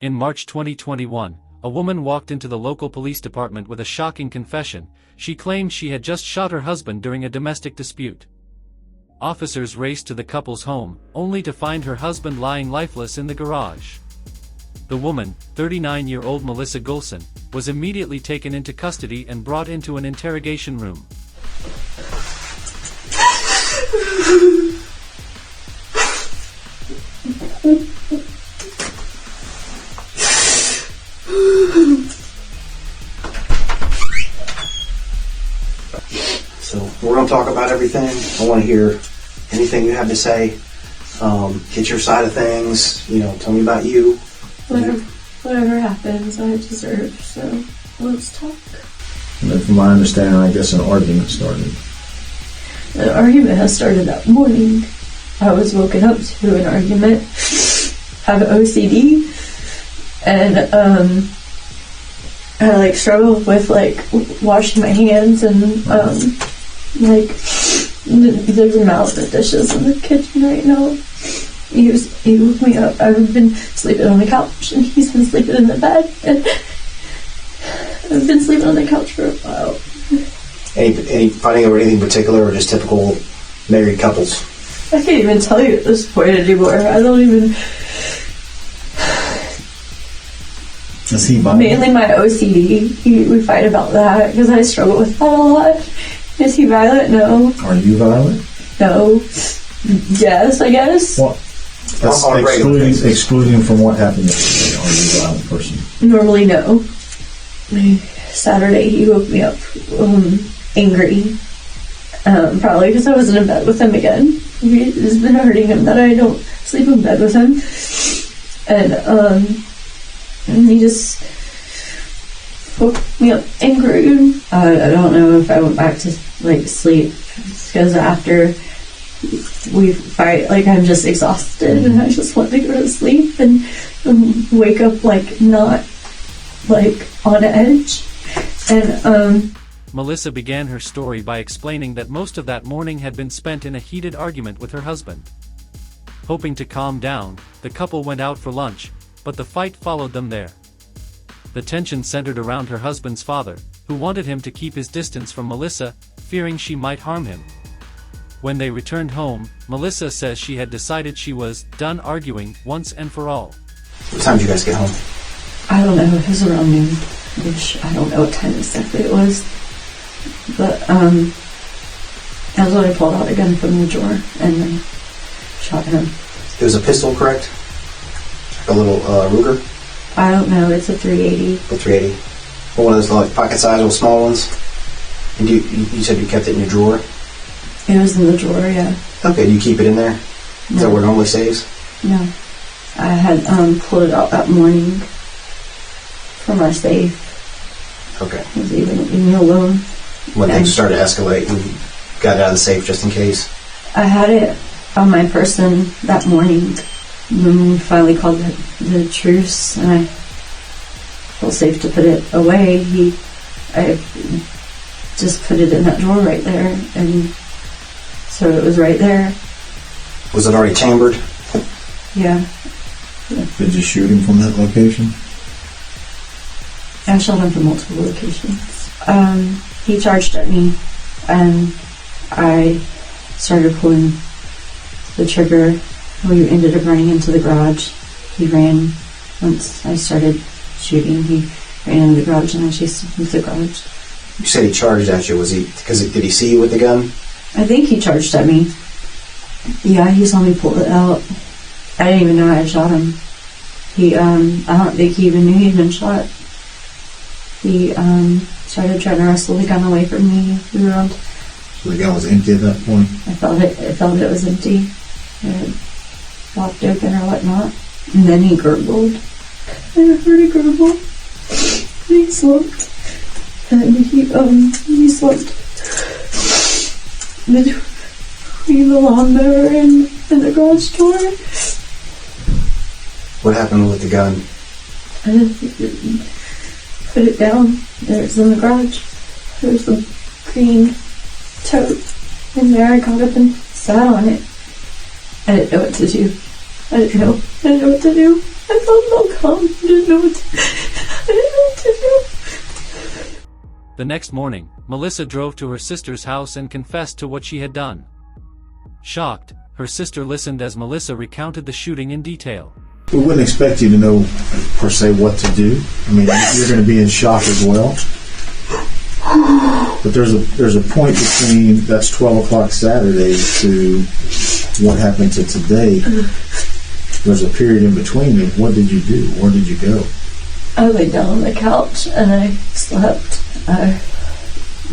In March 2021, a woman walked into the local police department with a shocking confession. She claimed she had just shot her husband during a domestic dispute. Officers raced to the couple's home, only to find her husband lying lifeless in the garage. The woman, 39-year-old Melissa Gulson, was immediately taken into custody and brought into an interrogation room. So we're going to talk about everything. I want to hear anything you have to say. Get your side of things. Tell me about you. Whatever happens, I deserve. So let's talk. And then from my understanding, I guess an argument started. The argument has started that morning. I was woken up to an argument. I have OCD, and I struggle with washing my hands, and there's a mountain of dishes in the kitchen right now. He woke me up. I've been sleeping on the couch, and he's been sleeping in the bed, and I've been sleeping on the couch for a while. Any fighting over anything particular, or just typical married couples? I can't even tell you at this point anymore. I don't even... Is he violent? Mainly my OCD. We fight about that, because I struggle with that a lot. Is he violent? No. Are you violent? No. Yes, I guess. What? That's excluding from what happened yesterday. Are you a violent person? Normally, no. Saturday, he woke me up angry. Probably because I wasn't in bed with him again. It's been hurting him that I don't sleep in bed with him. And he just woke me up angry. I don't know if I went back to sleep, because after we fight, I'm just exhausted, and I just want to go to sleep and wake up not on edge. And Melissa began her story by explaining that most of that morning had been spent in a heated argument with her husband. Hoping to calm down, the couple went out for lunch, but the fight followed them there. The tension centered around her husband's father, who wanted him to keep his distance from Melissa, fearing she might harm him. When they returned home, Melissa says she had decided she was done arguing once and for all. What time did you guys get home? I don't know, it was around noon, which I don't know what time exactly it was. But that's when I pulled out a gun from the drawer and then shot him. It was a pistol, correct? A little Ruger? I don't know, it's a 380. A 380. One of those pocket-sized little small ones? And you said you kept it in your drawer? It was in the drawer, yeah. Okay, do you keep it in there? No. Is that where it normally stays? No. I had pulled it out that morning from our safe. Okay. It was leaving me alone. When things started to escalate, you got it out of the safe just in case? I had it on my person that morning when we finally called the truce, and I felt safe to put it away. I just put it in that drawer right there, and so it was right there. Was it already chambered? Yeah. Did you shoot him from that location? I shot him from multiple locations. He charged at me, and I started pulling the trigger. We ended up running into the garage. He ran. Once I started shooting, he ran into the garage, and I chased him into the garage. You said he charged at you. Did he see you with the gun? I think he charged at me. Yeah, he saw me pull it out. I didn't even know I had shot him. I don't think he even knew he'd been shot. He started trying to wrestle the gun away from me. We were on. So the gun was empty at that point? I felt it was empty. It popped open or whatnot. And then he gurgled. I heard a gurgle. And he slumped. And he slumped between the lawnmower and the garage door. What happened with the gun? I put it down. There's in the garage. There's a green tote in there. I got up and sat on it. I didn't know what to do. I didn't know what to do. I felt so calm. didn't know what to do. The next morning, Melissa drove to her sister's house and confessed to what she had done. Shocked, her sister listened as Melissa recounted the shooting in detail. We wouldn't expect you to know, per se, what to do. I mean, you're going to be in shock as well. But there's a point between, that's 12 o'clock Saturday, to what happened to today. There's a period in between. What did you do? Where did you go? I laid down on the couch and I slept. I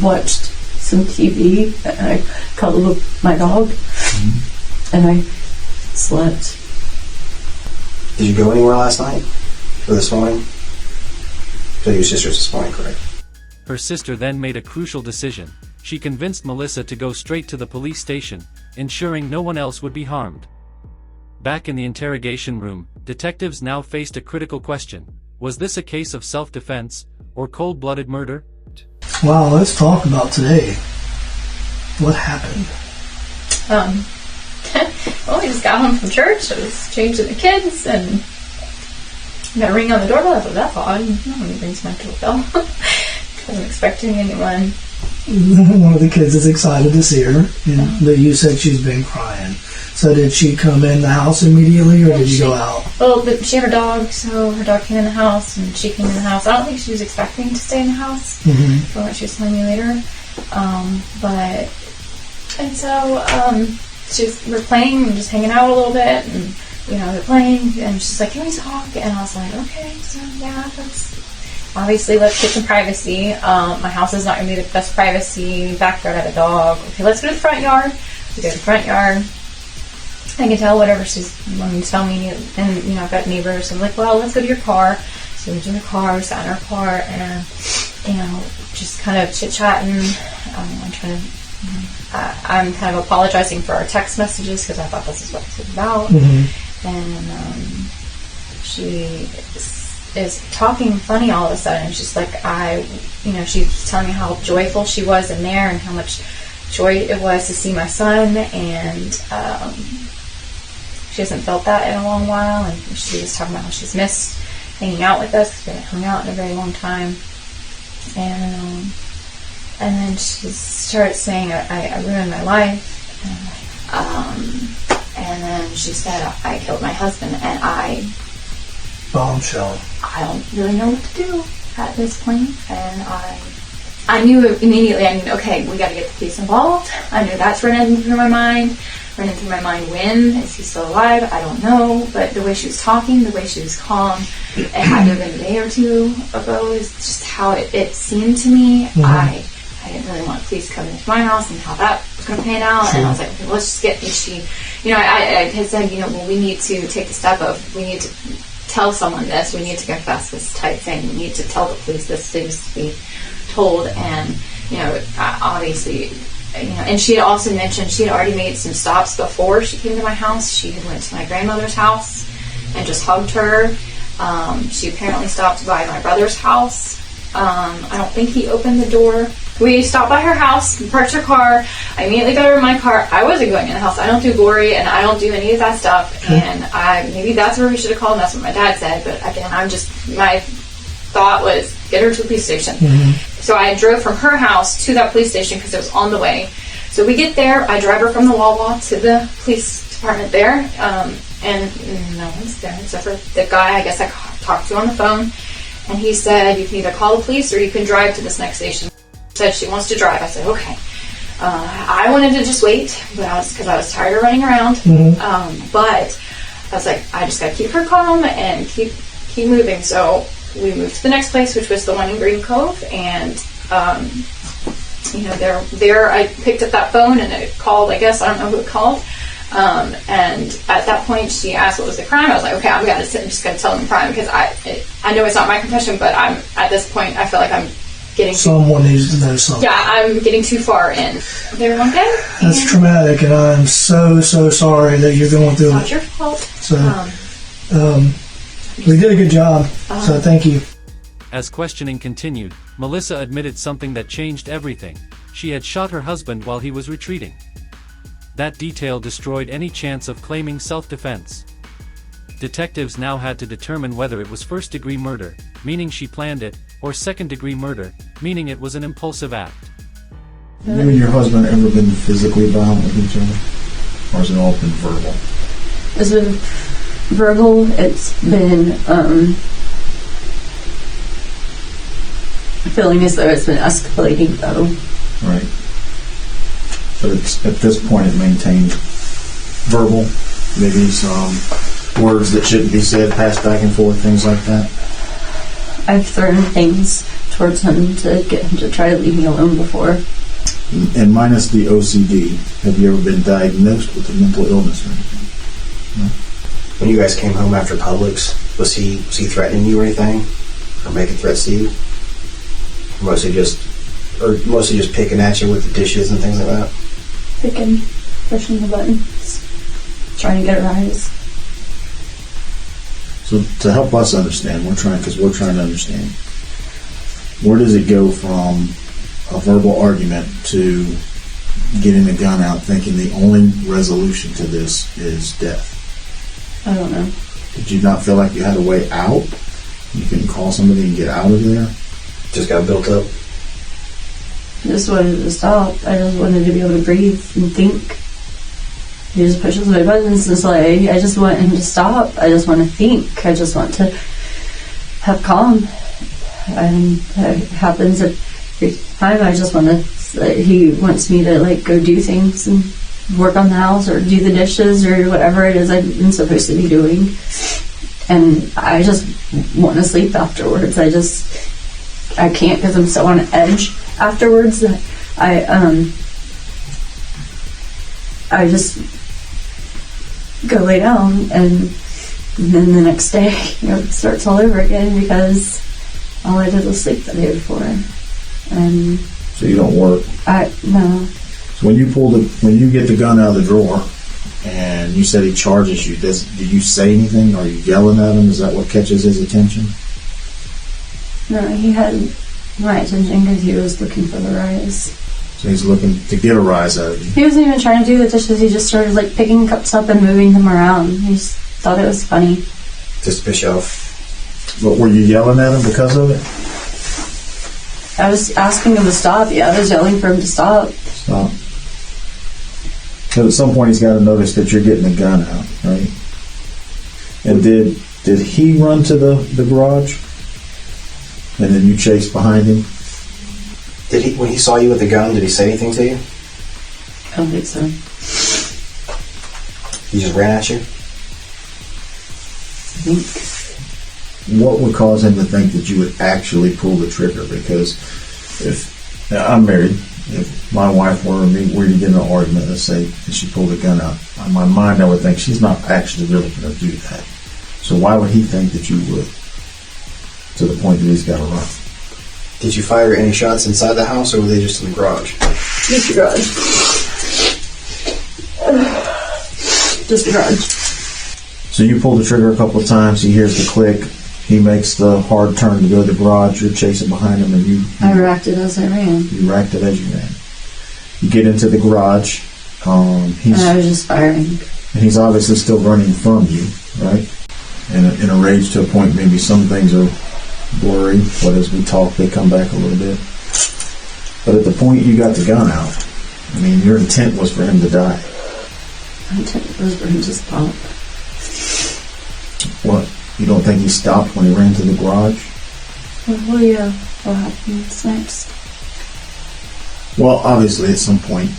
watched some TV and I cuddled my dog, and I slept. Did you go anywhere last night? Or this morning? So your sister's this morning, correct? Her sister then made a crucial decision. She convinced Melissa to go straight to the police station, ensuring no one else would be harmed. Back in the interrogation room, detectives now faced a critical question. Was this a case of self-defense, or cold-blooded murder? Wow, let's talk about today. What happened? Well, we just got home from church. I was changing the kids, and got a ring on the doorbell. I thought, that's odd. Nobody rings my doorbell. Wasn't expecting anyone. One of the kids is excited to see her, and you said she's been crying. So did she come in the house immediately, or did you go out? Well, she had her dog, so her dog came in the house, and she came in the house. I don't think she was expecting to stay in the house, from what she was telling me later. We're playing and just hanging out a little bit, and they're playing, and she's like, "Can we talk?" And I was like, "Okay, so yeah, obviously let's get some privacy. My house is not going to be the best privacy. Backyard, I have a dog. Okay, let's go to the front yard." We go to the front yard. I can tell whatever she's wanting to tell me, and I've got neighbors. I'm like, "Well, let's go to your car." So we went to her car, we sat in her car, and just kind of chit-chatting. I'm kind of apologizing for our text messages because I thought this is what it was about. And she is talking funny all of a sudden. She's like, she's telling me how joyful she was in there and how much joy it was to see my son, and she hasn't felt that in a long while, and she was talking about how she's missed hanging out with us because we haven't hung out in a very long time. And then she starts saying, I ruined my life. And then she said, I killed my husband, and Bombshell. I don't really know what to do at this point. And I knew immediately, okay, we got to get the police involved. I knew that's running through my mind. When? Is he still alive? I don't know. But the way she was talking, the way she was calm, it had to have been a day or two ago, is just how it seemed to me. I didn't really want police coming into my house and how that was going to pan out. And I was like, okay, let's just get I had said, we need to take the step of, we need to tell someone this, we need to confess this type thing, we need to tell the police this needs to be told. And, obviously, and she had also mentioned she had already made some stops before she came to my house. She had went to my grandmother's house and just hugged her. She apparently stopped by my brother's house. I don't think he opened the door. We stopped by her house, parked her car. I immediately got her in my car. I wasn't going in the house. I don't do glory, and I don't do any of that stuff. And maybe that's where we should have called, and that's what my dad said. But again, my thought was, get her to the police station. So I drove from her house to that police station because it was on the way. So we get there. I drive her from the Wawa to the police department there. And no one's there except for the guy I guess I talked to on the phone. And he said, you can either call the police or you can drive to this next station. Said she wants to drive. I said, okay. I wanted to just wait, because I was tired of running around. But I was like, I just got to keep her calm and keep moving. So we moved to the next place, which was the one in Green Cove. And, there I picked up that phone and it called, I guess. I don't know who it called. And at that point, she asked what was the crime. I was like, okay, I'm just going to tell them the crime, because I know it's not my confession, but at this point, I feel like I'm getting someone needs to know something. Yeah, I'm getting too far in. They were okay. That's traumatic, and I'm so sorry that you're going through it. It's not your fault. So, we did a good job. So thank you. As questioning continued, Melissa admitted something that changed everything. She had shot her husband while he was retreating. That detail destroyed any chance of claiming self-defense. detectives now had to determine whether it was first-degree murder, meaning she planned it, or second-degree murder, meaning it was an impulsive act. You and your husband ever been physically violent with each other? Or has it all been verbal? It's been verbal. It's been feeling as though it's been escalating, though. Right. But it's, at this point it maintained verbal, maybe some words that shouldn't be said, passed back and forth, things like that. I've thrown things towards him to get him to try to leave me alone before. And minus the OCD, have you ever been diagnosed with a mental illness or anything? No? When you guys came home after Publix, was he threatening you or anything? Or making threats to you? Mostly just picking at you with the dishes and things like that? Picking, pushing the buttons, trying to get a rise. So to help us understand, we're trying to understand. Where does it go from a verbal argument to getting the gun out, thinking the only resolution to this is death? I don't know. Did you not feel like you had a way out? You couldn't call somebody and get out of there? Just got built up? I just wanted to stop. I just wanted to be able to breathe and think. He just pushes my buttons. It's like, I just want him to stop. I just want to think. I just want to have calm. And that happens every time. I just want to, he wants me to like go do things and work on the house or do the dishes or whatever it is I'm supposed to be doing. And I just want to sleep afterwards. I can't because I'm so on edge afterwards that I just go lay down and then the next day, it starts all over again because all I did was sleep the day before. And so you don't work? No. So when you get the gun out of the drawer and you said he charges you, do you say anything? Are you yelling at him? Is that what catches his attention? No, he had my attention because he was looking for the rise. So he's looking to get a rise out of you. He wasn't even trying to do the dishes. He just started like picking cups up and moving them around. He just thought it was funny. Just to piss you off. But were you yelling at him because of it? I was asking him to stop. Yeah, I was yelling for him to stop. Stop. So at some point he's got to notice that you're getting the gun out, right? And did he run to the garage? And then you chased behind him? When he saw you with the gun, did he say anything to you? I don't think so. He just ran at you? I think. What would cause him to think that you would actually pull the trigger? Because if I'm married, if my wife were to get in an argument, let's say, and she pulled the gun out, in my mind I would think she's not actually really going to do that. So why would he think that you would? To the point that he's got to run. Did you fire any shots inside the house, or were they just in the garage? Just the garage. Just the garage. So you pull the trigger a couple of times, he hears the click, he makes the hard turn to go to the garage, you're chasing behind him, and I racked it as I ran. You racked it as you ran. You get into the garage, and I was just firing. And he's obviously still running from you, right? And in a rage to a point, maybe some things are blurry, but as we talk, they come back a little bit. But at the point you got the gun out, I mean, your intent was for him to die. My intent was for him to stop. What? You don't think he stopped when he ran to the garage? Well, yeah. What happens next? Well, obviously, at some point,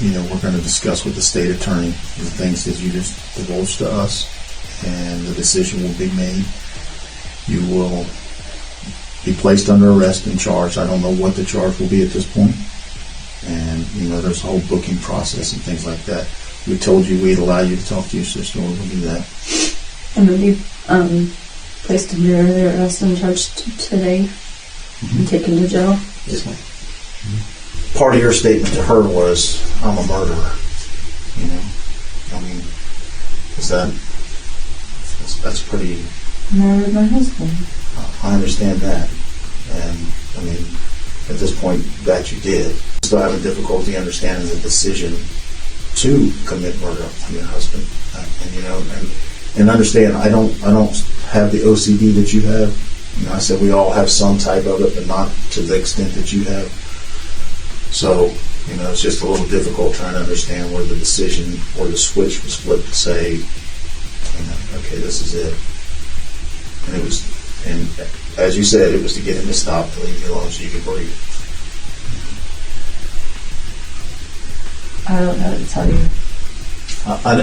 we're going to discuss with the state attorney the things that you just divulged to us, and the decision will be made. You will be placed under arrest and charged. I don't know what the charge will be at this point. And, there's a whole booking process and things like that. We told you we'd allow you to talk to your sister, we'll do that. And then be placed under arrest and charged today and taken to jail. Yes, ma'am. Mm-hmm. Part of your statement to her was, I'm a murderer. That's pretty... Murdered my husband. I understand that. And, at this point, that you did. Still having difficulty understanding the decision to commit murder on your husband. And and understand, I don't have the OCD that you have. You know, I said we all have some type of it, but not to the extent that you have. So, you know, it's just a little difficult trying to understand where the decision or the switch was flipped to say, you know, okay, this is it. And it was, and as you said, it was to get him to stop and leave you alone so you could breathe. I don't know what to tell you.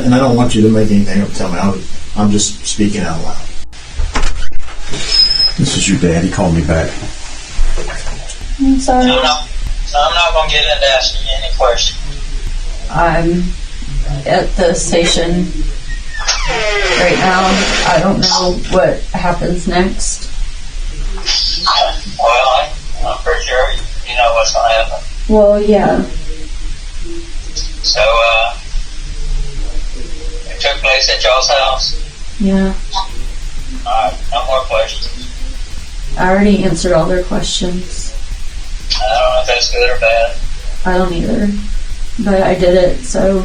And I don't want you to make anything up. Tell me, I'm just speaking out loud. This is your dad. He called me back. I'm sorry. I'm not going to get into asking you any questions. I'm at the station right now. I don't know what happens next. Well, I'm pretty sure you know what's going to happen. Well, yeah. So, it took place at y'all's house? Yeah. Alright, no more questions. I already answered all their questions. I don't know if that's good or bad. I don't either. But I did it, so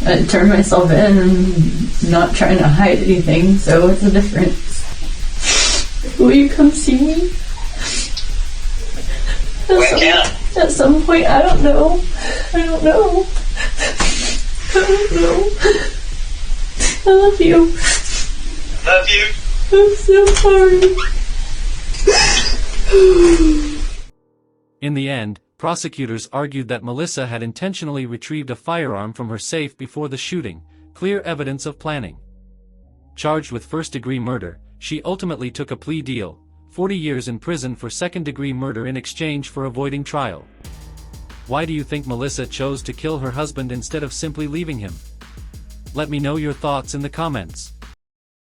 I turned myself in and not trying to hide anything, so it's a difference. Will you come see me? At some point, I don't know. I don't know. I love you. Love you. I'm so sorry. In the end, prosecutors argued that Melissa had intentionally retrieved a firearm from her safe before the shooting, clear evidence of planning. Charged with first-degree murder, she ultimately took a plea deal, 40 years in prison for second-degree murder in exchange for avoiding trial. Why do you think Melissa chose to kill her husband instead of simply leaving him? Let me know your thoughts in the comments.